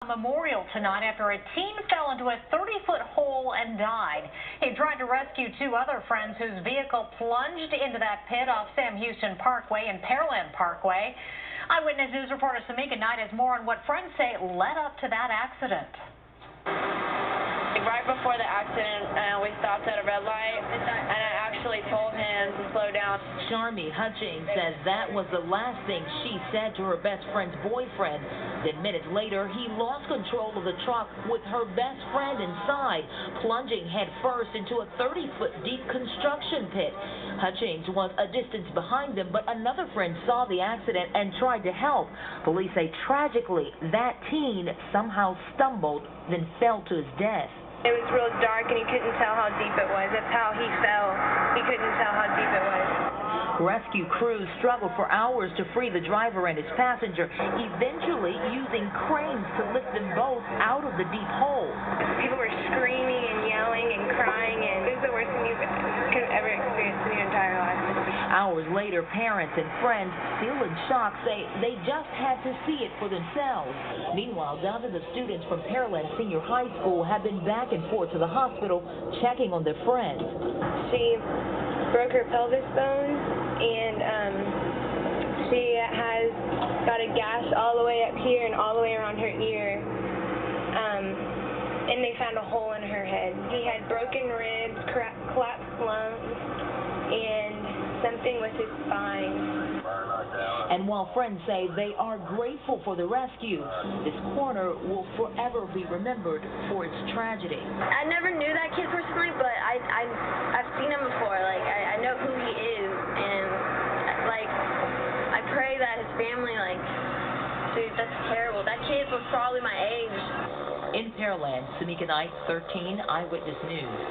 Memorial tonight after a teen fell into a 30-foot hole and died. He tried to rescue two other friends whose vehicle plunged into that pit off Sam Houston Parkway and Pearland Parkway. Eyewitness News reporter Samika Knight has more on what friends say led up to that accident. Right before the accident, we stopped at a red light, and I actually told him to slow down. Charmy Hutchings says that was the last thing she said to her best friend's boyfriend. Then minutes later, he lost control of the truck with her best friend inside, plunging headfirst into a 30-foot deep construction pit. Hutchings was a distance behind them, but another friend saw the accident and tried to help. Police say tragically, that teen somehow stumbled, then fell to his death. It was real dark and he couldn't tell how deep it was. That's how he fell. He couldn't tell how deep it was. Rescue crews struggled for hours to free the driver and his passenger, eventually using cranes to lift them both out of the deep hole. People were screaming and yelling and crying, and it was the worst thing you could have ever experienced in your entire life. Hours later, parents and friends, still in shock, say they just had to see it for themselves. Meanwhile, dozens of students from Pearland Senior High School have been back and forth to the hospital checking on their friends. She broke her pelvis bone, and she has got a gash all the way up here and all the way around her ear. And they found a hole in her head. He had broken ribs, collapsed lungs, and something with his spine. And while friends say they are grateful for the rescue, this corner will forever be remembered for its tragedy. I never knew that kid personally, but I've seen him before. Like I know who he is, and like I pray that his family, like, dude, that's terrible. That kid was probably my age. In Pearland, Samika Knight, 13 Eyewitness News.